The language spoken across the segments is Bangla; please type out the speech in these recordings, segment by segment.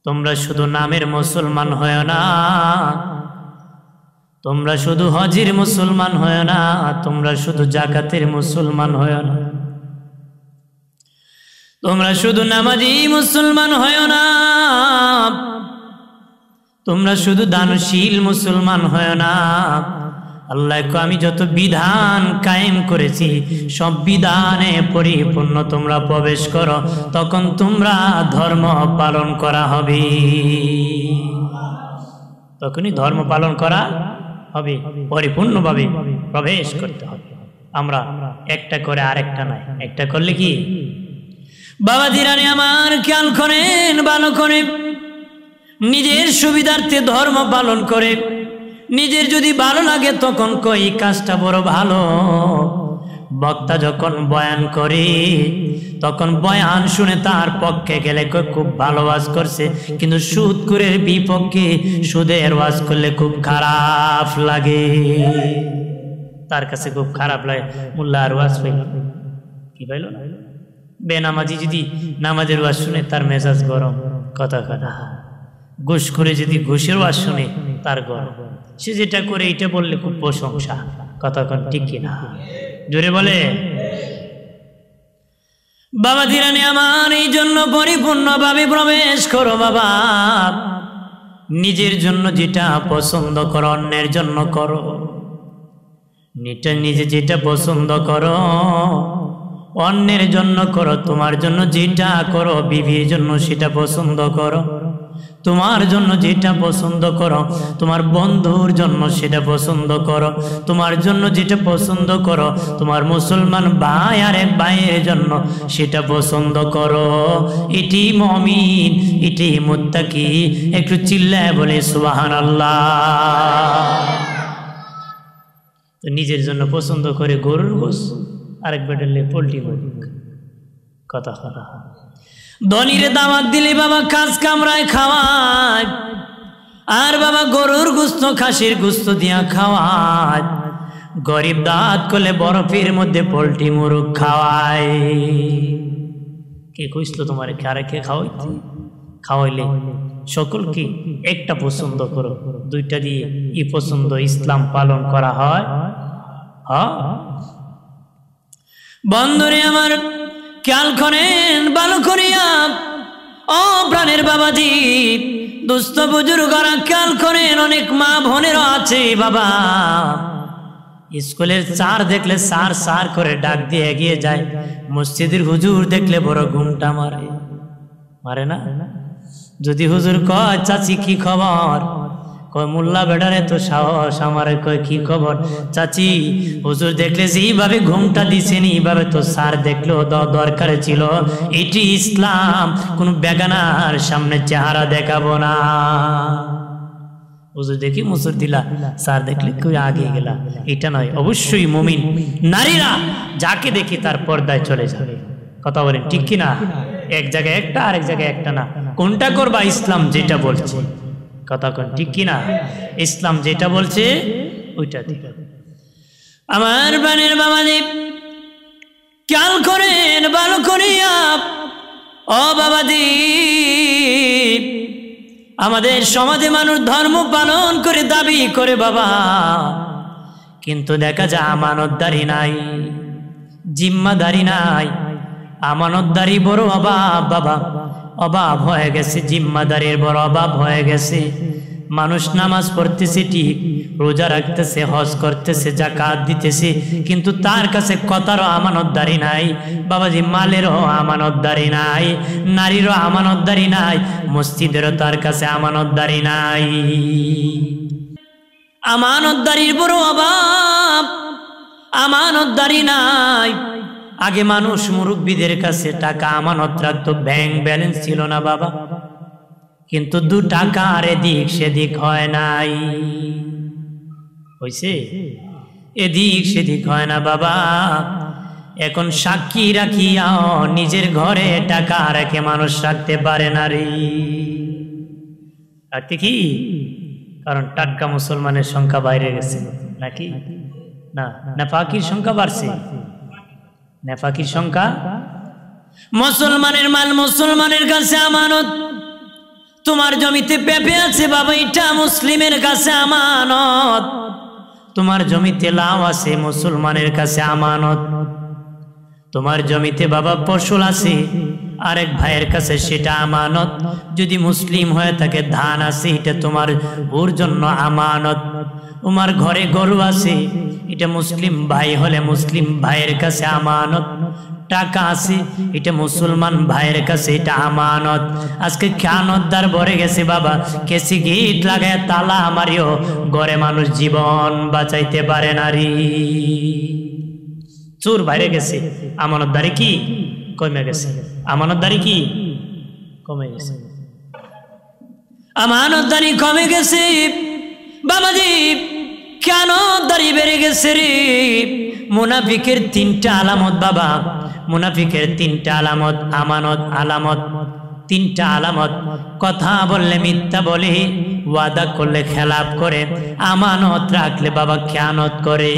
তোমরা শুধু নামের মুসলমান হয় না, তোমরা শুধু হজের মুসলমান হয় না, তোমরা শুধু যাকাতের মুসলমান হয় না, তোমরা শুধু নামাজি মুসলমান হয় না, তোমরা শুধু দানশীল মুসলমান হয় না। আল্লাহ আমি যত বিধান কায়েম করেছি সব বিধানে পরিপূর্ণ তোমরা প্রবেশ করো, তখন তোমরা ধর্ম পালন করা হবে, তখনই ধর্ম পালন করা হবে, পরিপূর্ণভাবে প্রবেশ করতে হবে। আমরা একটা করে আরেকটা নাই, একটা করলে কি বাবা দিরানি আমার খেয়াল করেন ভালো করে, নিজের সুবিধার্থে ধর্ম পালন করে, নিজের যদি ভালো লাগে তখন কই কাজটা বড় ভালো। বক্তা যখন বয়ান করে তখন বয়ান শুনে তার পক্ষে গেলে খুব ভালো ওয়াজ করছে, কিন্তু সুদখোরের বিপক্ষে সুদের ওয়াজ করলে খুব খারাপ লাগে, তার কাছে খুব খারাপ লাগে। মোল্লার ওয়াজ পাইল কি পাইল না, বেনামাজি যদি নামাজের ওয়াজ শুনে তার মেজাজ গরম, কথা কথা। ঘুষ করে যদি ঘুষের ওয়াজ শুনে তার গরম, সে যেটা করে এটা বললে খুব প্রশংসা, কথা কোন ঠিক কিনা জোরে বলে। বাবা দিরানি আমার এই জন্য পরিপূর্ণভাবে প্রবেশ করো বাবা, নিজের জন্য যেটা পছন্দ করো অন্যের জন্য করো, নিজে যেটা পছন্দ করো অন্যের জন্য করো, তোমার জন্য যেটা করো বিবির জন্য সেটা পছন্দ করো, তোমার জন্য যেটা পছন্দ করো তোমার বন্ধুর জন্য সেটা পছন্দ করো, তোমার জন্য যেটা পছন্দ করো তোমার মুসলমান ভাই আর এক ভাইয়ের জন্য সেটা পছন্দ করো। এটি মুমিন, এটি মুত্তাকি, একটু চিল্লায় বলে সুবহানাল্লাহ। তো নিজের জন্য পছন্দ করে গরুর গোশ, আরেক বেটালে পোল্ট্রি মুরগ, কথা কথা। ধনীরে দাওয়াত দিলে বাবা কাজ কামরায় খাওয়ায়, আর বাবা গরুর গোশত খাসির গোশত দিয়া খাওয়ায়, গরিব দাঁত করলে বরফের মধ্যে পোল্ট্রি মুরগ খাওয়ায়। কে কইছিল তোমারে কারে কে খাওয়াইতে? খাওয়াইলে সকলকে একটা পছন্দ করো, দুইটা দিয়ে ই পছন্দ ইসলাম পালন করা হয়। বন্ধুরে আমার খেয়াল করেন ভালো করিয়া, ও প্রাণের বাবাজি দুস্থ বুজুর্গরা খেয়াল করেন, অনেক মা বোনেরও আছে বাবা স্কুলের স্যার দেখলে স্যার স্যার করে ডাক দিয়ে এগিয়ে যায়, মসজিদের হুজুর দেখলে বড় ঘুমটা মারে, মারে না? যদি হুজুর কয় চাচি কি খবর, কয় মোল্লা বেড়ারে তো সাহস, আমারে কয় কি খবর চাচি, হুজুর দেখলে যে এইভাবে ঘুমটা দিছেন এইভাবে তো স্যার দেখলেও দরকার ছিল। এটি ইসলাম, কোন বেগানার সামনে চেহারা দেখাবো না। হুজুর দেখি মুসুর দিলা, স্যার দেখলে কই আগে গেলা, এটা নয়। অবশ্যই মুমিন নারীরা যাকে দেখি তার পর্দায় চলে যাবে, কথা বলেন ঠিক কিনা? এক জায়গায় একটা আরেক জায়গায় একটা না, কোনটা করবা? ইসলাম যেটা বলছে, কথা কোন ঠিক কিনা? ইসলাম যেটা বলছে ওইটা দিবে। আমার বানের বাবাজি খেয়াল করেন ভালো করিয়া, ও বাবাজি আমাদের সমাজে মানুষ ধর্ম পালন করে দাবি করে বাবা, কিন্তু দেখা যায় আমানতদারি নাই, জিম্মাদারি নাই। আমানতদারি বড় অভাব বাবা, অভাব হয়ে গেছে, জিম্মাদারির বড় অভাব হয়ে গেছে। মানুষ নামাজ পড়তেছে ঠিক, রোজা রাখতেছে, হজ করতেছে, যাকাত দিতেছে, কিন্তু তার কাছে কথারও আমানতদারি নাই বাবাজি, মালেরও আমানতদারি নাই, নারীরও আমানতদারি নাই, মসজিদেরও তার কাছে আমানতদারি নাই। আমানতদারির বড় অভাব, আমানতদারি নাই। আগে মানুষ মুরব্বীদের কাছে টাকা আমানত রাখতো, ব্যাংক ব্যালেন্স ছিল না বাবা, কিন্তু 2 টাকা আর এদিক সেদিক হয় নাই, হইছে? এদিক সেদিক হয় না বাবা। এখন সাক্ষী রাখিয়াও নিজের ঘরে টাকা রেখে মানুষ রাখতে পারে না রে। রাখতে কি? কারণ টাটকা মুসলমানের সংখ্যা বাইরে গেছে নাকি? না, নাফাকির সংখ্যা বাড়ছে, নেফাকির সংখ্যা। মুসলমানের মাল মুসলমানের কাছে আমানত, তোমার জমিতে পেঁপে আছে বাবা, এটা মুসলিমের কাছে আমানত। তোমার জমিতে লাউ আছে, মুসলমানের কাছে আমানত। তোমার জমিতে বাবা ফসল আছে, আরেক ভাইয়ের কাছে সেটা আমানত। যদি মুসলিম হয়ে থাকে ধান আছে, এটা তোমার ওর জন্য আমানত। তোমার ঘরে গরু আছে, এটা মুসলিম ভাই হলে মুসলিম ভাইয়ের কাছে আমানত। টাকা আছে, এটা মুসলমান ভাইয়ের কাছে এটা আমানত। আজকে খেয়ানতদার ভরে গেছে বাবা, কেসি গিট লাগায় তালা মারিও ঘরে মানুষ জীবন বাঁচাইতে পারে নারী। চোর বাইরে গেছে, আমানতদারি কি কমে গেছে, আমানতদারি কি কমে গেছে, আমানতদারি কমে গেছে বাবাজি। কেন দাড়ি বেড়ে গেছে রে? মুনাফিকের তিনটা আলামত বাবা, মুনাফিকের তিনটা আলামত, আমানত আলামত, তিনটা আলামত। কথা বললে মিথ্যা বলে, ওয়াদা করলে খেলাপ করে, আমানত রাখলে বাবা খেয়ানত করে।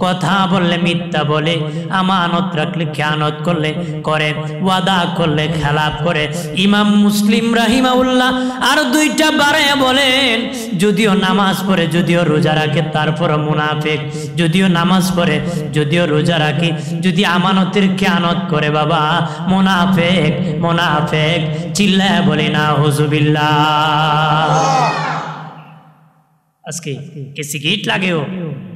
কথা বললে মিথ্যা বলে, আমানত রাখলে খেয়ানত করলে করে, ওয়াদা করলে খেলাপ করে। ইমাম মুসলিম রাহিমাহুল্লাহ আরো দুইটা বাড়ায় বলেন, যদিও নামাজ পড়ে, যদিও রোজা রাখে, তারপরও মুনাফিক। যদিও নামাজ পড়ে, যদিও রোজা রাখে, যদি আমানতের খেয়ানত করে বাবা মুনাফিক, মুনাফিক। চিল্লায় বলি না হুজুবিল্লাহ। আজকে কেসি গিট লাগেও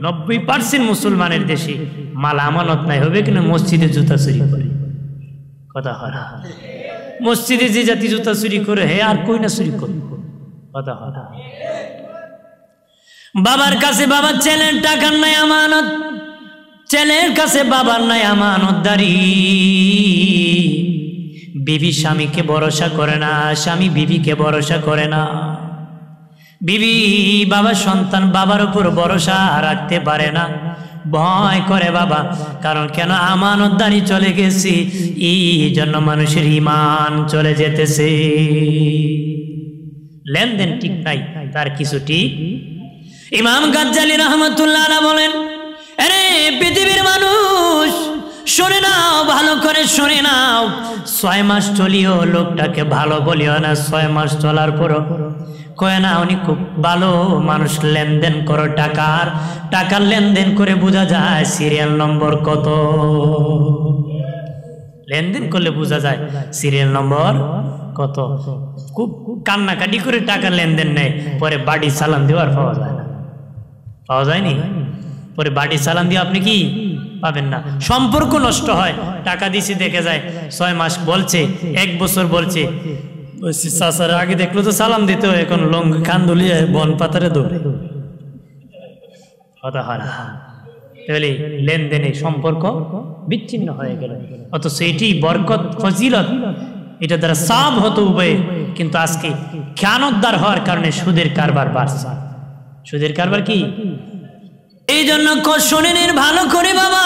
90% মুসলমানের দেশে মাল আমানত নাই, হবে কিনা মসজিদে জুতা চুরি করে। কথা হয় না, মসজিদে যে জাতি জুতা চুরি করে হে আর কই না চুরি করে। কথা হয় না, বাবার কাছে বাবার ছেলের টাকার নাই আমানত, ছেলের কাছে বাবার নাই আমানতদারি। বিবি স্বামীকে ভরসা করে না, স্বামী বিবিকে ভরসা করে না। বিবি বাবা সন্তান বাবার উপর ভরসা রাখতে পারে না, ভয় করে বাবা। কারণ কেন? আমানতদারি চলে গেছে, এই জন্য মানুষের ঈমান চলে যেতেছে। লেনদেন ঠিক নাই, তার কিছু ঠিক। ইমাম গাজ্জালী রাহমাতুল্লাহ আলাইহি বলেন, আরে পৃথিবীর মানুষ শুনে নাও, ভালো করে শুনে নাও। 6 মাস চলিও লোকটাকে ভালো বলিও না, 6 মাস চলার পরও কয় না উনি খুব ভালো মানুষ। লেনদেন করো টাকার, টাকার লেনদেন করে বোঝা যায় সিরিয়াল নম্বর কত। লেনদেন করলে বোঝা যায় সিরিয়াল নম্বর কত। খুব কান্নাকাটি করে টাকার লেনদেন নেয়, পরে বাড়ি চালান দেওয়ার পাওয়া যায় না, পাওয়া যায়নি। পরে বাড়ি চালান দিয়ে আপনি কি পাবেন না, সম্পর্ক নষ্ট হয়। টাকা দিছি দেখে যায় 6 মাস বলছে, 1 বছর বলছে, চাচার আগে দেখলো তো সালাম দিত, এখন লঙ্গি খান দুলিয়ে বন পাতারে দৌড়ে। কথা হয় না, তাহলে লেনদেনে সম্পর্ক বিচ্ছিন্ন হয়ে গেল। অথচ এটি বরকত ফজিলত, এটা দ্বারা সাব হতো উভয়ে। কিন্তু আজকে খেয়ানতদার হওয়ার কারণে সুদের কারবার বাড়ছে। সুদের কারবার কি? এই জন্য শোনেন ভালো করে বাবা,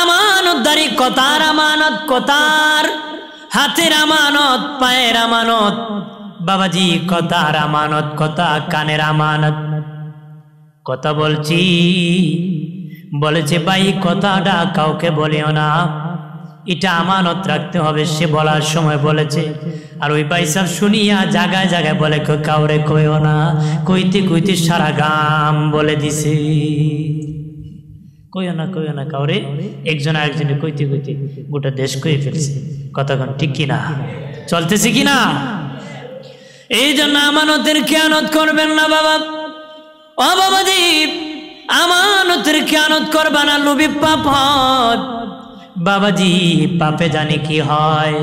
আমানতদারি কথার আমানত, কথার হাতের আমানত, পায়ের আমানত বাবাজি, কথার আমানত, কথা কানের আমানত। কথা বলছি, বলেছে ভাই কথাটা কাউকে বলিও না, এটা আমানত রাখতে হবে। সে বলার সময় বলেছে, আর ওই ভাই সাহেব শুনিয়া জায়গায় জায়গায় বলে কাউরে কইও না, কইতে কইতে সারা গাম বলে দিছে। কইও না, কইও না কাউরে, একজন আরেকজনে কইতে কইতে গোটা দেশ কয়ে ফেলছে। কতক্ষণ ঠিক কিনা, চলতেছে কিনা? এই জন্য আমানতের খেয়ানত করবেন না বাবা। ও বাবাজি, আমানতের খেয়ানত করবা না, লোভী পাপ হয় বাবাজি। পাপে জানি কি হয়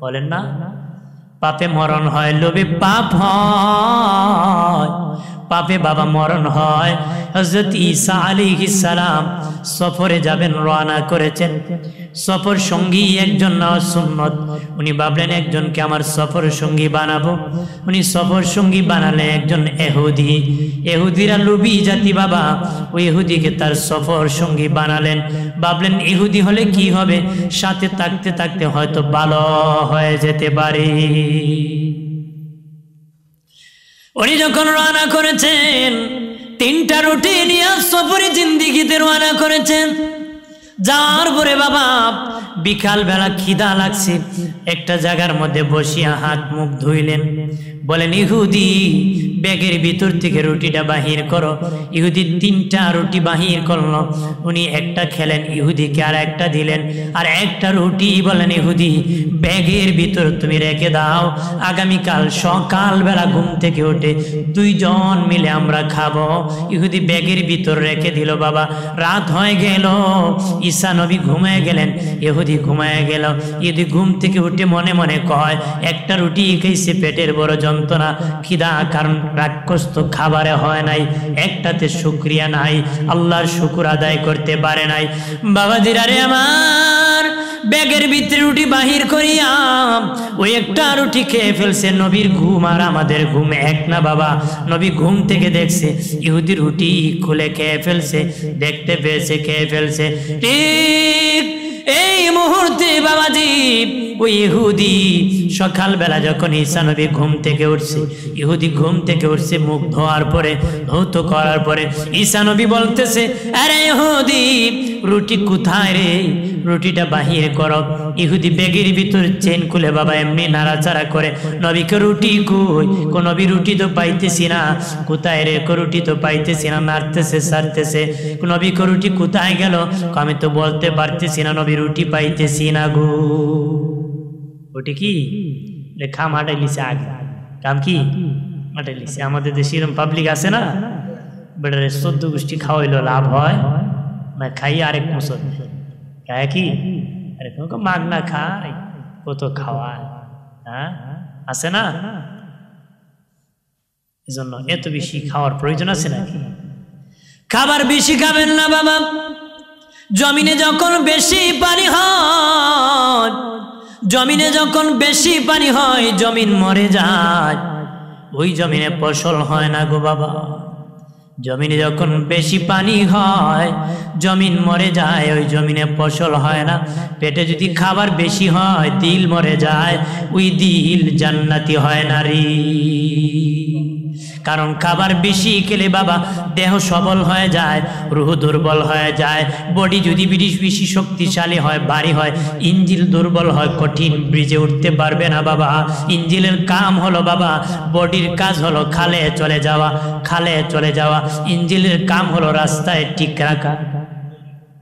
বলেন না? পাপে মরণ হয়, লোভে পাপ হয়, পাপে বাবা মরণ হয়। হযরত ঈসা আলাইহিস সালাম সফরে যাবেন, রওনা করেছেন। সফর সঙ্গী একজন নেওয়া সুন্নত। উনি ভাবলেন একজনকে আমার সফর সঙ্গী বানাবো। উনি সফর সঙ্গী বানালেন একজন ইহুদি। ইহুদিরা লোভী জাতি বাবা, ওই ইহুদিকে তার সফর সঙ্গী বানালেন। ভাবলেন ইহুদি হলে কি হবে, সাথে থাকতে থাকতে হয়তো ভালো হয়ে যেতে পারে। উনি যখন রওনা করেছেন, 3টা রুটি নিয়ে সফরে জিন্দিগিতে রওনা করেছেন। যাওয়ার পরে বাবা বিকাল বেলা খিদা লাগছে, একটা জায়গার মধ্যে বসিয়া হাত মুখ ধুইলেন। বলেন ইহুদি ব্যাগের ভিতর থেকে রুটিটা বাহির করো। ইহুদি 3টা রুটি বাহির করলো, উনি একটা খেলেন, ইহুদিকে আর একটা দিলেন। আর একটা রুটি বলেন ইহুদি ব্যাগের ভিতর তুমি রেখে দাও, আগামীকাল সকালবেলা ঘুম থেকে উঠে 2 জন মিলে আমরা খাবো। ইহুদি ব্যাগের ভিতর রেখে দিল। বাবা রাত হয়ে গেল, ঈসা নবী ঘুমায় গেলেন, ইহুদি ঘুমায় গেল। ইহুদি ঘুম থেকে উঠে মনে মনে কয় একটা রুটি খেয়েছে, পেটের বড় যন্ত্রণা, খিদা, কারণ রাক্ষস তো খাবারে হয় নাই, একটাতে শুকরিয়া নাই, আল্লাহর শুকুর আদায় করতে পারে নাই। বাবা দিরারে আমার ব্যাগের ভিতরে রুটি বাহির করিয়া ওই একটা রুটি খেয়ে ফেলছে। নবীর ঘুম আর আমাদের ঘুম এক না বাবা। নবী ঘুম থেকে দেখছে ইহুদি রুটি খুলে খেয়ে ফেলছে, দেখতে পেয়েছে খেয়ে ফেলছে। ঠিক এই মুহূর্তে বাবাজি ওই ইহুদি সকালবেলা যখন ঈসা নবী ঘুম থেকে উঠছে, ইহুদি ঘুম থেকে উঠছে, মুখ ধোয়ার পরে ধৌত করার পরে ঈসা নবী বলতেছে, আরে ইহুদি রুটি কোথায় রে, রুটিটা বাহির করো। ইহুদি ব্যাগের ভিতর চেন খুলে বাবা এমনি নাড়াচাড়া করে, নবীকে রুটি কই, কোন নবী রুটি তো পাইতেছি না, কোথায় রে, রুটি তো পাইতেছি না, নাড়তেছে সারতেছে, নবীকে রুটি কোথায় গেল, আমি তো বলতে পারতেছি না, নবী রুটি পাইতেছি না গো। ওটি কি খাম হাঁটাই লিছে, আগে কাম কি হাঁটাই লিছে। আমাদের দেশে এরকম পাবলিক আছে না, বেটারে 14 গোষ্ঠী খাওয়াইলো লাভ হয় না, খাই আরেক মুসল খায় কি আরে মাগ না খায়, কত খাওয়ায়, হ্যাঁ আছে না? এই জন্য এত বেশি খাওয়ার প্রয়োজন আছে নাকি? খাবার বেশি খাবেন না বাবা। জমিনে যখন বেশি পানি হয়, জমিনে যখন বেশি পানি হয় জমিন মরে যায়, ওই জমিনে ফসল হয় না গো বাবা। জমিনে যখন বেশি পানি হয় জমিন মরে যায়, ওই জমিনে ফসল হয় না। পেটে যদি খাবার বেশি হয় দিল মরে যায়, ওই দিল জান্নাতি হয় না রে। কারণ খাবার বেশি খেলে বাবা দেহ সবল হয়ে যায়, রুহ দুর্বল হয়ে যায়। বডি যদি বেশি শক্তিশালী হয়, ভারী হয়, ইঞ্জিল দুর্বল হয়, কঠিন, ব্রিজে উঠতে পারবে না বাবা। ইঞ্জিলের কাম হলো বাবা, বডির কাজ হলো খালে চলে যাওয়া, খালে চলে যাওয়া। ইঞ্জিলের কাম হলো রাস্তায় ঠিক রাখা।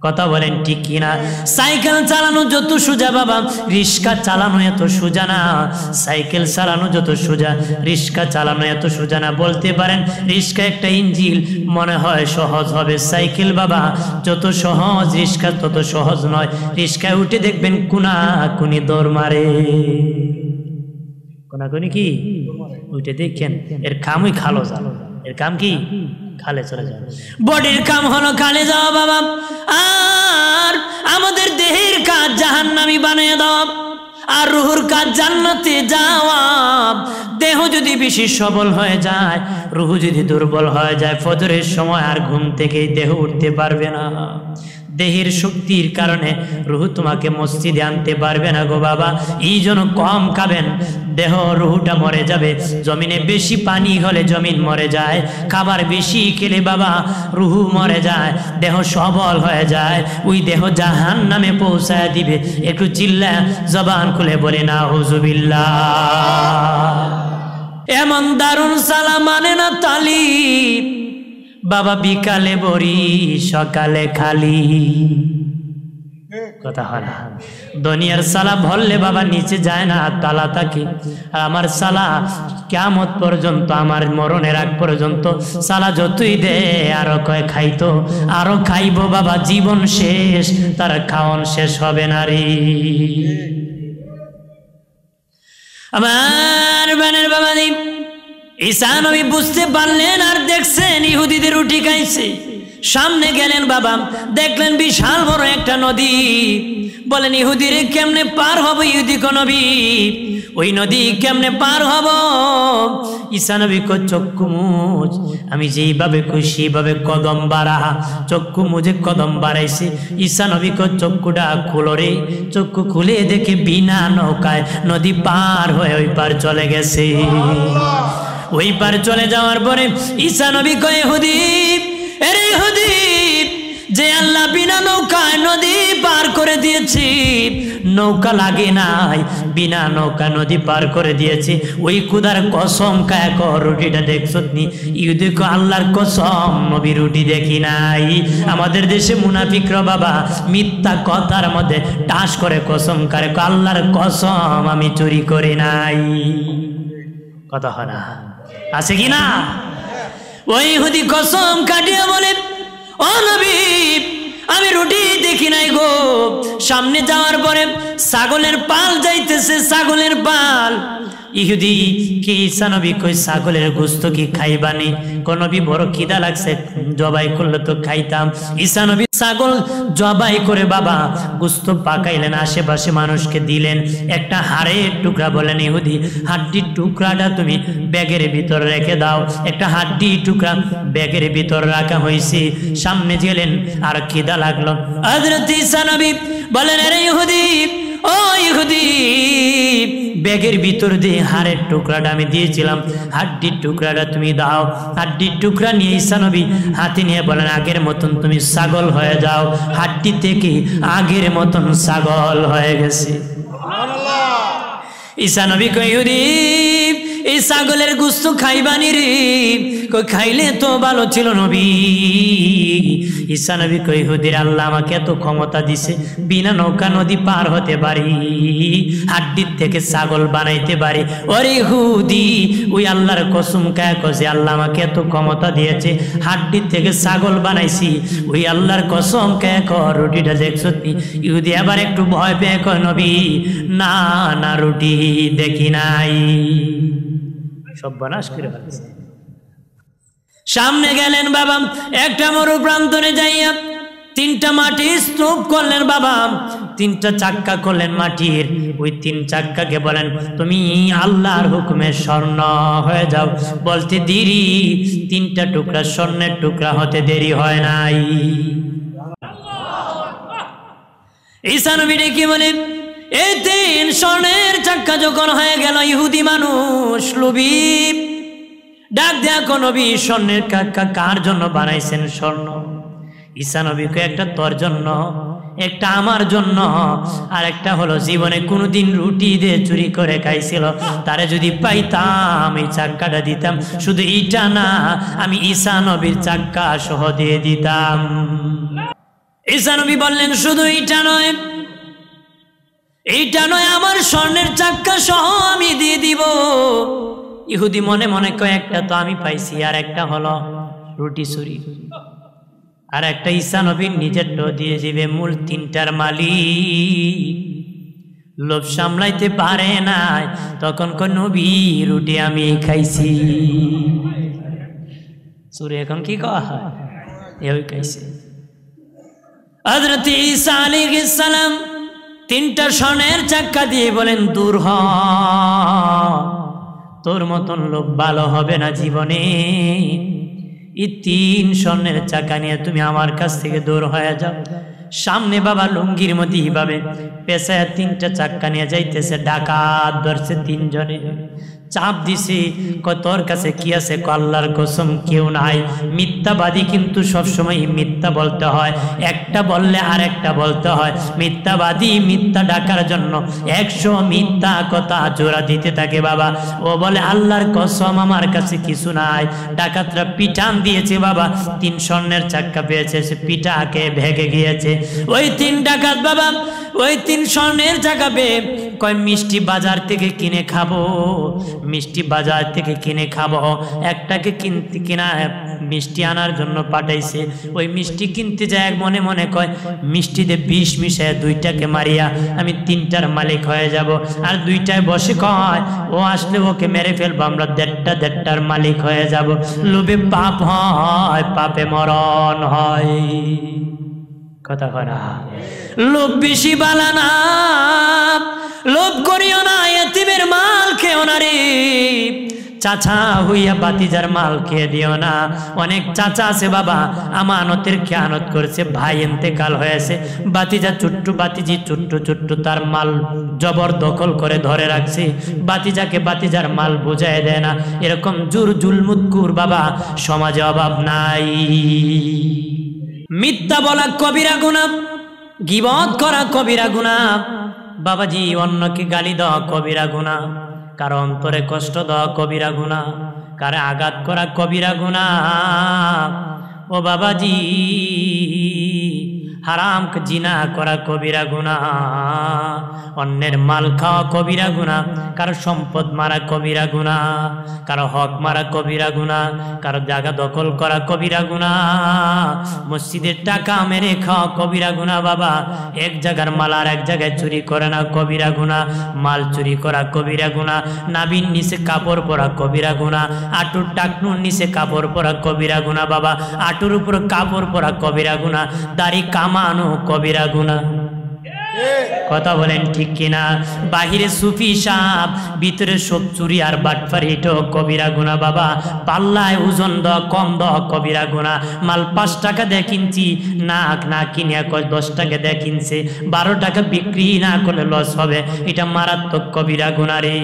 কথা বলেন ঠিক কিনা? সাইকেল চালানো যত সোজা বাবা, রিক্সা চালানো এত সোজা না। সাইকেল চালানো যত সোজা, রিক্সা চালানো এত সোজা না। বলতে পারেন রিক্সা একটা ইঞ্জিল মনে হয় সহজ হবে, সাইকেল বাবা যত সহজ রিক্সা তত সহজ নয়। রিক্সায় উঠে দেখবেন কোনাকুনি দৌড় মারে, কোনাকুনি কি উঠে দেখেন, এর কামই খালো যাও, এর কাম কি খালে চলে যাবে। বডির কাম হলো খালে যাওয়া বাবা, আর আমাদের দেহের কাজ জাহান্নামী বানিয়ে দেওয়া, আর রুহুর কাজ জান্নাতে যাওয়া। দেহ যদি বেশি সবল হয়ে যায়, রুহ যদি দুর্বল হয়ে যায়, ফজরের সময় আর ঘুম থেকে দেহ উঠতে পারবে না। দেহের শক্তির কারণে রুহ তোমাকে মসজিদে আনতে পারবে না গো বাবা। এই জন্য কম খাবেন, দেহ রুহটা মরে যাবে। জমিনে বেশি পানি হলে জমিন মরে যায়, খাবার বেশি খেলে বাবা রুহ মরে যায়, দেহ সবল হয়ে যায়, ওই দেহ জাহান্নামে পৌঁছায় দিবে। একটু চিল্লা জবান খুলে বলে না হুজুবিল্লাহ। এমন দারুণ সালাম মানে না তালি বাবা, বিকালে বড়ি সকালে খালি। কথা হয় না? দুনিয়ার সালা ভরলে বাবা নিচে যায় না, তালা থাকে। আর আমার সালা কিয়ামত পর্যন্ত, আমার মরণের আগ পর্যন্ত সালা যতই দে আরো কয় খাইতো, আরো খাইবো বাবা, জীবন শেষ, তার খাওয়ান শেষ হবে না রে আমার বানের বাবা। ঈসা নবী বুঝতে পারলেন আর দেখছেন ইহুদিদের রুটি খাইছে। সামনে গেলেন বাবা, দেখলেন বিশাল বড় একটা নদী। বলেন ইহুদিরে কেমনে পার হব? ইহুদি কোন নবী, ওই নদী কেমনে পার হব? ঈসা নবী কো চক্ষু মুজ, আমি যেইভাবে খুশি ভাবে কদম বাড়া, চক্ষু মুজে কদম বাড়াইছে। ঈসা নবী কো চক্ষুটা খুলো রে। চক্ষু খুলে দেখে বিনা নৌকায় নদী পার হয়ে ওই পার চলে গেছে। ওই পার চলে যাওয়ার পরে ঈসা নবী কয় ইহুদি, আরে ইহুদি যে আল্লাহ বিনা নৌকায় নদী পার করে দিয়েছি, নৌকা লাগে নাই, বিনা নৌকা নদী পার করে দিয়েছি, ওই খুদার কসম কায়া কর রুটিটা দেখছো নি? ইহুদি কো আল্লাহর কসম নবী রুটি দেখি নাই। আমাদের দেশে মুনাফিকরা বাবা মিথ্যা কথার মধ্যে টাস করে কসম করে, আল্লাহর কসম আমি চুরি করি নাই। কথা হয় না? আছে কি না? ওই ইহুদি কসম কাটিয়ে বলে, ও নবী আমি রুটি দেখি নাই গো। সামনে যাওয়ার পরে ছাগলের পাল যাইতেছে, ছাগলের পাল। ইহুদি কি ঈসা নবী কই ছাগলের গোস্ত কি খাইবানি? কোন নবী বড় খিদা লাগছে, জবাই করলে তো খাইতাম। ঈসা নবী ছাগল জবাই করে বাবা গোস্ত পাকাইলেন, আশেপাশে মানুষকে দিলেন। একটা হাড়ের টুকরা বলেন ইহুদি, হাড্ডির টুকরাটা তুমি ব্যাগের ভিতর রেখে দাও। একটা হাড্ডির টুকরা ব্যাগের ভিতর রাখা হয়েছে। সামনে গেলেন, আর খিদা লাগলো। হযরত ঈসা নবী বলেন, আরে ইহুদি, ও ইহুদি, ব্যাগের ভিতর দিয়ে হাড়ের টুকরাটা আমি দিয়েছিলাম, হাড্ডির টুকরাটা তুমি দাও। হাড্ডির টুকরা নিয়ে ঈসা নবী হাতে নিয়ে বলেন, আগের মতন তুমি ছাগল হয়ে যাও। হাড্ডি থেকে আগের মতন ছাগল হয়ে গেছে। ঈসা নবী কই, ইহুদি এই ছাগলের গোশত খাইবানি রে? কই খাইলে তো ভালো ছিল নবী। ঈসা নবী কই, ইহুদির আল্লাহ আমাকে এত ক্ষমতা দিছে, বিনা নৌকা নদী পার হতে পারি, হাড্ডির থেকে ছাগল বানাইতে পারি। ওরে ইহুদি, ওই আল্লাহর কসম কায়া কসে আল্লাহ আমাকে এত ক্ষমতা দিয়েছে, হাড্ডির থেকে ছাগল বানাইছি, ওই আল্লাহর কসম কায়া কর রুটিটা দেখছো? ইহুদি আবার একটু ভয় পেয়ে কয়, নবী না না রুটি দেখি নাই। সব বানাস করে ফেলছে। সামনে গেলেন বাবা, একটা মরু প্রান্তরে যাইয়া তিনটা মাটির স্তূপ করলেন বাবা, তিনটা চাক্কা করলেন মাটির। ওই তিন চাক্কাকে বলেন, তুমি আল্লাহর হুকুমে স্বর্ণ হয়ে যাও। বলতে দেরি, তিনটা টুকরা স্বর্ণের টুকরা হতে দেরি হয় নাই। ঈসা নবী ডেকে বলে, এই তিন স্বর্ণের চাক্কা যখন হয়ে গেল, ইহুদি মানুষ লোভী ডাক দেয়া, কোন নবী স্বর্ণের চাক্কা কার জন্য বানাইছেন স্বর্ণ? ঈসা নবীকে একটা তোর জন্য, একটা আমার জন্য, আর একটা হলো জীবনে কোনোদিন রুটি দিয়ে চুরি করে খাইছিল, তারে যদি পাইতাম এই চাক্কাটা দিতাম। শুধু এইটা না, আমি ঈসা নবীর চাক্কা সহ দিয়ে দিতাম। ঈসা নবী বললেন, শুধু এইটা নয়, এইটা নয়, আমার স্বর্ণের চাক্কা সহ আমি দিয়ে দিব। ইহুদি মনে মনে কয়, একটা তো আমি পাইছি, আর একটা হলো রুটি চুরি, আর একটা ঈসা নবীর নিজের দিয়ে দিবে। মূল তিনটার মালিক লোভ সামলাইতে পারে না, তখন কয়, নবী রুটি আমি খাইছি। চুরি এখন কি কওয়া হয়? এই খাইছে। হযরত ঈসা আলাইহিস সালাম তিনটা স্বর্ণের চাক্কা দিয়ে বলেন, দূর হ, তোর মতন লোক ভালো হবে না জীবনে। এই তিন স্বর্ণের চাকা নিয়ে তুমি আমার কাছ থেকে দূর হয়ে যাও। সামনে বাবা লুঙ্গির মধ্যে এইভাবে পেশায় তিনটা চাক্কা নিয়ে যাইতেছে, ডাকাত ধরছে তিনজনে, চাপ দিছে, কয় তোর কাছে কি আছে? আল্লাহর কসম কেউ নাই। মিথ্যাবাদী কিন্তু সবসময় মিথ্যা বলতে হয়, একটা বললে আর একটা বলতে হয়। মিথ্যাবাদী মিথ্যা ডাকার জন্য 100 মিথ্যা কথা জোড়া দিতে থাকে বাবা। ও বলে আল্লাহর কসম আমার কাছে কিছু নাই। ডাকাতরা পিটান দিয়েছে বাবা, 3 স্বর্ণের চাক্কা পেয়েছে, সে পিটাকে ভেগে গিয়েছে। ওই 3 ডাকাত বাবা ওই 3 স্বর্ণের চাক্কা পেয়ে কয়, মিষ্টি বাজার থেকে কিনে খাবো, মিষ্টি বাজার থেকে কিনে খাবো। একটাকে কিনা মিষ্টি আনার জন্য পাঠাইছে। ওই মিষ্টি কিনতে যায়, মনে মনে কয় মিষ্টিতে বিষ মিশায় 2টাকে মারিয়া আমি 3টার মালিক হয়ে যাব। আর 2টায় বসে কয়, ও আসলে ওকে মেরে ফেলবো, আমরা 1.5টার মালিক হয়ে যাব। লোভে পাপ হয়, পাপে মরণ হয়। কথা কয় না? লোভ বেশি বালা না, লোভ করিও না, এতিমের মাল খেও না রে। চাচা হইয়া বাতিজার মাল খেয়ে দিও না। অনেক চাচা আছে বাবা, আমানতের খেয়ানত করেছে, ভাই ইন্তেকাল হয়েছে, বাতিজা ছোট্ট বাতিজি ছোট্ট ছোট্ট তার মাল জবর দখল করে ধরে রাখছে, বাতিজাকে বাতিজার মাল বুঝায় দেয় না। এরকম জুর জুলমুৎকুর বাবা সমাজে অভাব নাই। মিথ্যা বলা কবিরা গুনাহ, গীবত করা কবিরা গুনাহ। বাবাজি অন্যকে গালি দেওয়া কবিরা গুনাহ, কারো অন্তরে কষ্ট দেওয়া কবিরা গুনাহ, কারে আঘাত করা কবিরা গুনাহ। ও বাবাজি হারাম জিনা করা কবিরা গুনাহ, অন্যের মাল খাওয়া কবিরা গুনাহ, কারো সম্পদ মারা কবিরা গুনাহ, কারো হক মারা কবিরা গুনাহ, কারো জায়গা দখল করা কবিরা গুনাহ, মসজিদের টাকা মেরে খাওয়া কবিরা গুনাহ। বাবা এক জায়গার মাল আর এক জায়গায় চুরি করে না কবিরা গুনাহ, মাল চুরি করা কবিরা গুনাহ, নাবির নিচে কাপড় পরা কবিরা গুনাহ, আটুর টাকনুর নিচে কাপড় পরা কবিরা গুনাহ। বাবা আটুর উপর কাপড় পরা কবিরা গুনাহ, দাড়ি কামানো কবিরা গুনাহ। কথা বলেন ঠিক কিনা? বাহিরে সুফি সাপ, ভিতরে সব চুরি আর বাটফারি, এটাও কবিরা গুনাহ। বাবা পাল্লায় ওজন দেওয়া কম দেওয়া কবিরা গুনাহ। মাল 5 টাকা দিয়ে কিনছি, না কিনে 10 টাকা দিয়ে কিনছে, 12 টাকা বিক্রি না করলে লস হবে, এটা মারাত্মক কবিরা গুনাহ রে।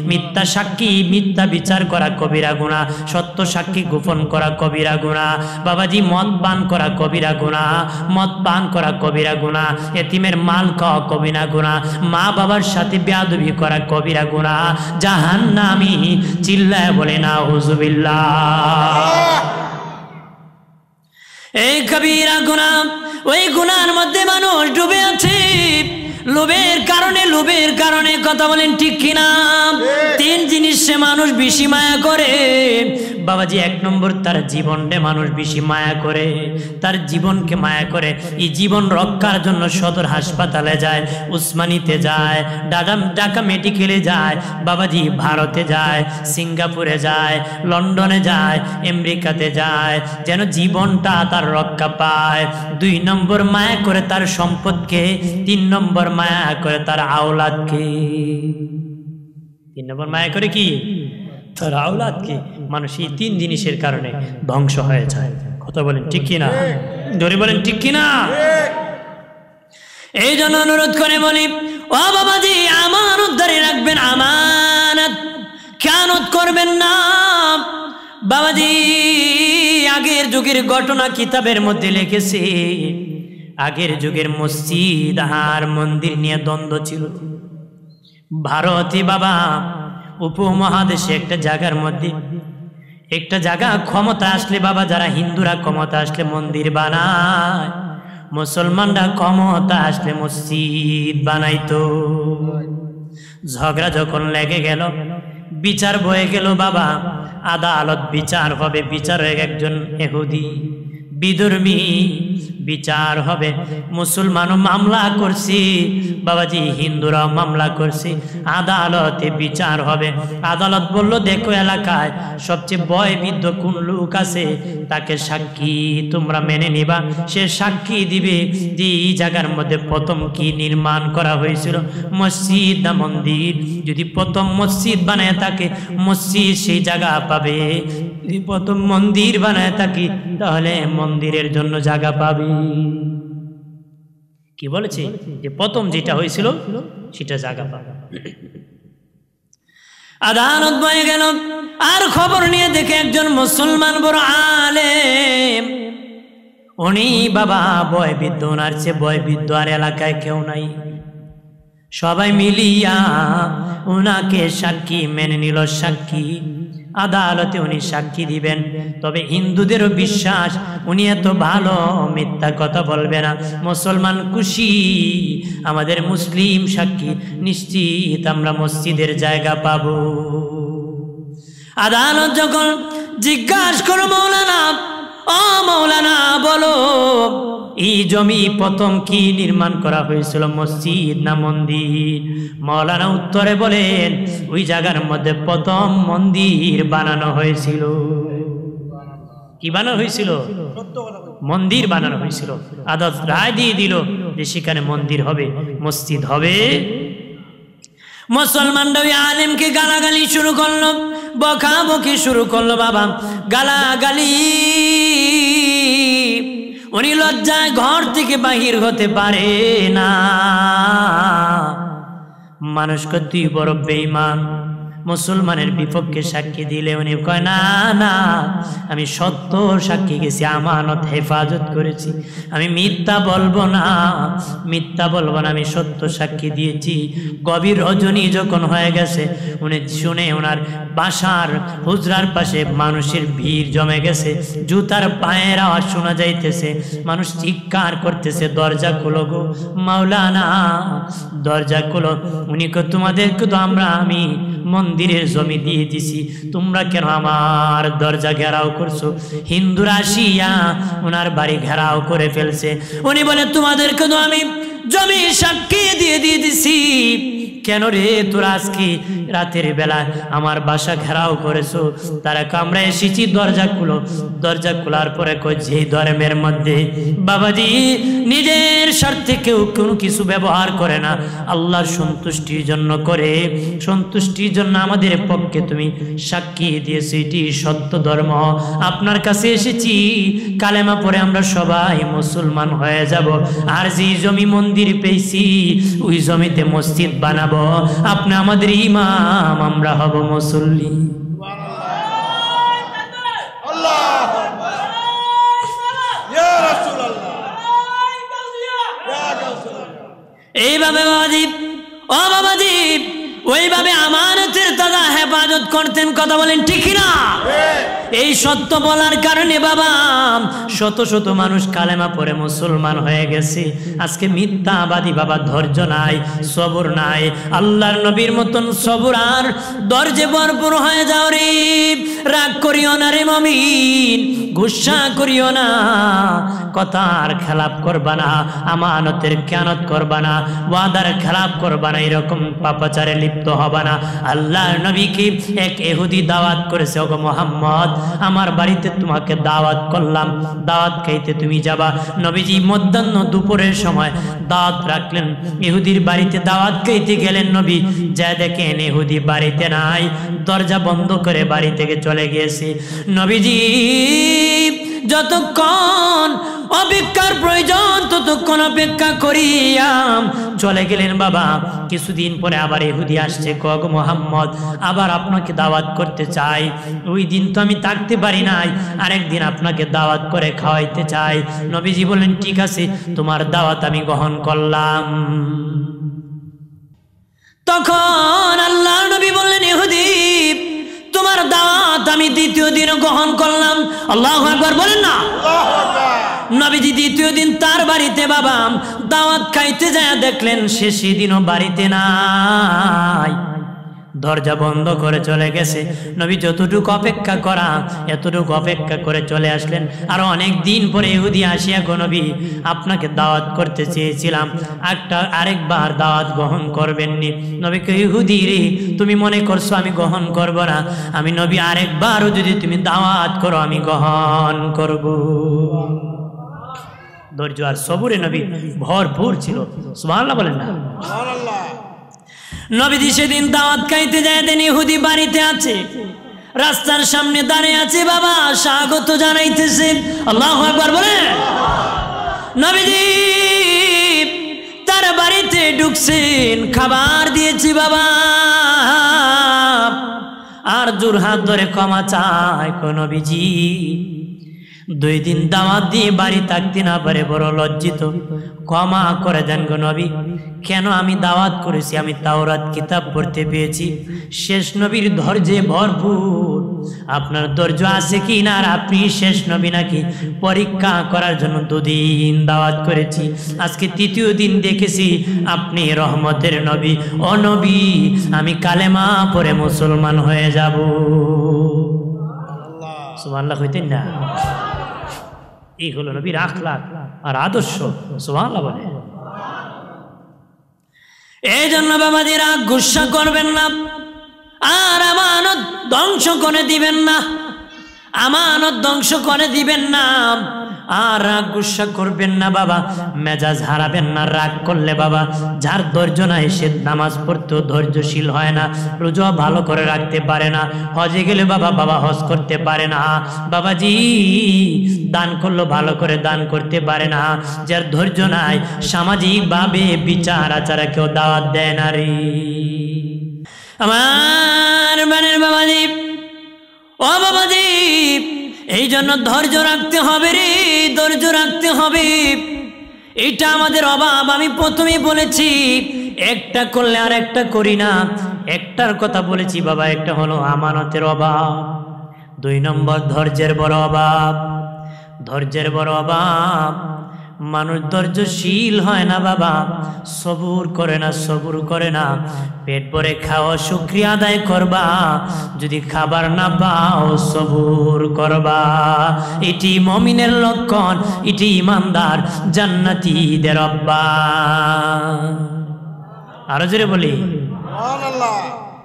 মিথ্যা সাক্ষী মিথ্যা বিচার করা কবিরা গুনাহ, সত্য সাক্ষী গোপন করা কবিরা গুনাহ। বাবাজি মদ পান করা কবিরা গুনাহ, মদ পান করা কবিরা গুনাহ, এতিমের মাল খাওয়া কবিরা গুনাহ, মা বাবার সাথে বেয়াদবি করা কবিরা গুনাহ, জাহান্নামী। চিল্লায় বলে না হুজুবিল্লাহ। এই কবিরা গুনাহ, ওই গুনার মধ্যে মানুষ ডুবে আছে লোভের কারণে। কথা বলেন ঠিক কিনা? 3 জিনিসে মানুষ বেশি মায়া করে বাবাজি। 1 নম্বর তার জীবনকে মানুষ বেশি মায়া করে, তার জীবনকে মায়া করে। এই জীবন রক্ষার জন্য সদর হাসপাতালে যায়, উসমানীতে যায়, ঢাকা মেডিকেলে যায়, বাবাজি ভারতে যায়, সিঙ্গাপুরে যায়, লন্ডনে যায়, আমেরিকাতে যায়, যেন জীবনটা তার রক্ষা পায়। 2 নম্বর মায়া করে তার সম্পদকে, 3 নম্বর মায়া করে তার আওলাদকে। 3 নম্বর মায়া করে কি? তার আওলাদকে। মানুষ এই 3 জিনিসের কারণে ধ্বংস হয়ে যায়। কথা বলেন ঠিক কিনা? জোরে বলেন ঠিক কিনা? এই জন্য অনুরোধ করে বলি, ও বাবাজি আমানত ধরে রাখবেন, আমানত খেয়ানত করবেন না। বাবাজি আগের যুগের ঘটনা কিতাবের মধ্যে লিখেছে, আগের যুগের মসজিদ আর মন্দির নিয়ে দ্বন্দ্ব ছিল। ভারতে বাবা উপমহাদেশে একটা জায়গার মধ্যে, একটা জায়গা ক্ষমতা আসলে বাবা, যারা হিন্দুরা ক্ষমতা আসলে মন্দির বানায়, মুসলমানরা ক্ষমতা আসলে মসজিদ বানাইতো। ঝগড়া যখন লেগে গেল, বিচার বয়ে গেল বাবা, আদালত বিচার হবে, বিচার হয়ে একজন ইহুদি বিধর্মী বিচার হবে। মুসলমানও মামলা করছি বাবাজি, হিন্দুরাও মামলা করছি, আদালতে বিচার হবে। আদালত বলল দেখো এলাকায় সবচেয়ে বয়বৃদ্ধ কোন লোক আছে, তাকে সাক্ষী তোমরা মেনে নিবা। সে সাক্ষী দিবে যে এই জায়গার মধ্যে প্রথম কি নির্মাণ করা হয়েছিল, মসজিদ না মন্দির। যদি প্রথম মসজিদ বানায় থাকে, মসজিদ সেই জায়গা পাবে। যদি প্রথম মন্দির বানায় থাকি, তাহলে মন্দিরের জন্য জায়গা পাবে। কি বলেছে? যে প্রথম যেটা হয়েছিল সেটা জায়গা পাবে। আদালত বয়ে গেল, আর খবর নিয়ে দেখে একজন মুসলমান বড় আলেম, উনি বাবা বয়বৃদ্ধ, ওনার চেয়ে বয়বৃদ্ধ আর এলাকায় কেউ নাই। সবাই মিলিয়া ওনাকে সাক্ষী মেনে নিল। সাক্ষী আদালতে উনি সাক্ষী দিবেন। তবে হিন্দুদেরও বিশ্বাস উনি এত ভালো, মিথ্যা কথা বলবে না। মুসলমান খুশি, আমাদের মুসলিম সাক্ষী, নিশ্চিত আমরা মসজিদের জায়গা পাবো। আদালত যখন জিজ্ঞাসা করো, মৌলানা ও মৌলানা বলো, এই জমি প্রথম কি নির্মাণ করা হয়েছিল, মসজিদ না মন্দির? মৌলানা উত্তরে বলেন, ওই জায়গার মধ্যে প্রথম মন্দির বানানো হয়েছিল। কি বানানো হয়েছিল? মন্দির বানানো হয়েছিল। আদালত রায় দিয়ে দিল যে সেখানে মন্দির হবে, মসজিদ হবে। মুসলমানরা ওই আলেমকে গালাগালি শুরু করলো, বকাবকি শুরু করলো। বাবা গালাগালি, উনি লজ্জায় ঘর থেকে বাহির হতে পারে না। মানুষকে তুই বড় বেঈমান, মুসলমানের বিপক্ষে সাক্ষী দিলে উনি কয় না না, আমি সত্য সাক্ষী গেছি, আমানত হেফাজত করেছি, আমি মিথ্যা বলবো না, মিথ্যা বলবো না, আমি সত্য সাক্ষী দিয়েছি। গভীর রজনী যখন হয়ে গেছে, উনি শুনে ওনার বাসার হুজরার পাশে মানুষের ভিড় জমে গেছে, জুতার পায়ের আওয়াজ শোনা যাইতেছে, মানুষ চিৎকার করতেছে, দরজা খুলো গো মাওলানা, দরজা খুলো। উনি কো তোমাদেরকে তো আমি মন্দিরের জমি দিয়ে দিছি, তোমরা কেন আমার দরজা ঘেরাও করছো? হিন্দুরা আসিয়া ওনার বাড়ি ঘেরাও করে ফেলছে। উনি বলে তোমাদেরকে তো আমি জমি সাক্ষী দিয়ে দিছি, কেন রে তোরা আজকে রাতের বেলা আমার বাসা ঘেরাও করেছো? তারা আমরা এসেছি, দরজা খুলো। দরজা খোলার পরে কই যে ধর্মের মধ্যে বাবাজি নিজের স্বার্থে কেউ কোনো কিছু ব্যবহার করে না, আল্লাহর সন্তুষ্টির জন্য করে, সন্তুষ্টির জন্য আমাদের পক্ষে তুমি সাক্ষী দিয়েছো, এটি সত্য ধর্ম। আপনার কাছে এসেছি, কালেমা পরে আমরা সবাই মুসলমান হয়ে যাব, আর যে জমি মন্দির পেয়েছি ওই জমিতে মসজিদ বানাবো, আপনি আমাদের ইমাম, আমরা হব মুসল্লি। এইভাবে বাবাজি, ও বাবাজি, ওইভাবে আমানতের তারা হেফাজত করতেন। কথা বলেন ঠিক না? এই সত্য বলার কারণে বাবা শত শত মানুষ কালেমা পড়ে মুসলমান হয়ে গেছে। আজকে মিথ্যাবাদী বাবা ধৈর্য নাই, সবর নাই। আল্লাহর নবীর মতন সবর আর ধৈর্যে ভরপুর হয়ে যাও রে। রাগ করিও না রে মুমিন, গুসা করিও না, কথার খেলাপ করবা না, আমানতের খেয়ানত করবা না, ওয়াদার খেলাপ করবা না, এরকম পাপাচারে লিপ্ত হবা না। আল্লাহর নবীকে এক ইহুদি দাওয়াত করেছে, ওগো মুহাম্মদ আমার বাড়িতে তোমাকে দাওয়াত করলাম, দাওয়াত খাইতে তুমি যাবা। নবীজি মধ্যাহ্ন দুপুরের সময় দাওয়াত রাখলেন, ইহুদির বাড়িতে দাওয়াত খাইতে গেলেন। নবী যা দেখেন ইহুদি বাড়িতে নাই, দরজা বন্ধ করে বাড়ি থেকে চলে গিয়েছে। নবীজি যতক্ষণ অপেক্ষার প্রয়োজন ততক্ষণ অপেক্ষা করিয়া চলে গেলেন বাবা। কিছুদিন পরে আবার ইহুদি আসছে, কগ মুহাম্মদ আবার আপনাকে দাওয়াত করতে চাই, ওই দিন তো আমি থাকতে পারি নাই, আরেকদিন আপনাকে দাওয়াত করে খাওয়াইতে চাই। নবীজি বললেন ঠিক আছে, তোমার দাওয়াত আমি গ্রহণ করলাম। তখন আল্লাহর নবী বললেন ইহুদি তোমার দাওয়াত আমি দ্বিতীয় দিন গ্রহণ করলাম। আল্লাহু আকবার বলেন না। নবীজি দ্বিতীয় দিন তার বাড়িতে বাবা দাওয়াত খাইতে যায়, দেখলেন সে সেদিনও বাড়িতে নাই, দরজা বন্ধ করে চলে গেছে। নবী যতটুকু অপেক্ষা করা এতটুকু অপেক্ষা করে চলে আসলেন। আর অনেক দিন পরে ইহুদি আসিয়া গো নবী আপনাকে দাওয়াত করতে চেয়েছিলাম, আরেকবার দাওয়াত গ্রহণ করবেননি। নবীকে ইহুদি রে তুমি মনে করছো আমি গ্রহণ করব না? আমি নবী আরেকবারও যদি তুমি দাওয়াত করো আমি গ্রহণ করব। ধৈর্য আর সবুরে নবী ভরপুর ছিল। সুবহানাল্লাহ বলেন না? সুবহানাল্লাহ। নবীজি সেদিন দাওয়াত খাইতে যায়, দেন ইহুদি বাড়িতে আছে, রাস্তার সামনে দাঁড়িয়ে আছে বাবা, স্বাগত জানাইতেছে। আল্লাহু আকবার বলে। নবীজি তার বাড়িতে ঢুকছেন, খাবার দিয়েছি বাবা, আর জোর হাত ধরে ক্ষমা চায় কো নবীজি 2 দিন দাওয়াত দিয়ে বাড়ি থাকতে না পারে বড় লজ্জিত, ক্ষমা করে দেন গো নবী। কেন আমি দাওয়াত করেছি, আমি তাওরাত কিতাব পড়তে পেয়েছি। শেষ নবীর ধৈর্যে ভরপুর, আপনার ধৈর্য আছে কি না, আর আপনি শেষ নবী নাকি পরীক্ষা করার জন্য 2 দিন দাওয়াত করেছি। আজকে 3য় দিন দেখেছি আপনি রহমতের নবী। ও নবী আমি কালেমা পড়ে মুসলমান হয়ে যাব। সুবহানাল্লাহ কইতেন না? এই হলো নবীর আখলাক আর আদর্শ। সুবহানাল্লাহ বলে। এই জন্য বাবাদিরা গুসা করবেন না, আর আমানত ধ্বংস করে দিবেন না, আমানত ধ্বংস করে দিবেন না। আর রাগ গুসা করবেন না বাবা, মেজাজ হারাবেন না। রাগ করলে বাবা যার ধৈর্য নাই সে নামাজ পড়তেও ধৈর্যশীল হয় না, রোজা ভালো করে রাখতে পারে না, হজে গেলে বাবা হজ করতে পারে না, বাবাজি দান করলো ভালো করে দান করতে পারে না। যার ধৈর্য নাই সামাজিক ভাবে বিচার আচারে কেউ দাওয়াত দেয় না রে। আমার বানের বাবাজি, ও বাবাজি, এই জন্য ধৈর্য রাখতে হবে রে, ধৈর্য রাখতে হবে। এটা আমাদের অভাব। আমি প্রথমেই বলেছি একটা করলে আর একটা করি না। একটার কথা বলেছি বাবা, একটা হলো আমানতের অভাব, 2 নম্বর ধৈর্যের বড় অভাব, ধৈর্যের বড় অভাব। মানুষ ধৈর্যশীল হয় না বাবা, সবুর করে না, সবুর করে না। পেট ভরে খাও, শুকরিয়া আদায় করবা, যদি খাবার না পাও সবুর করবা। এটি মুমিনের লক্ষণ, এটি ইমানদার জান্নাতীদের অভ্যাস। আরো জোরে বলি।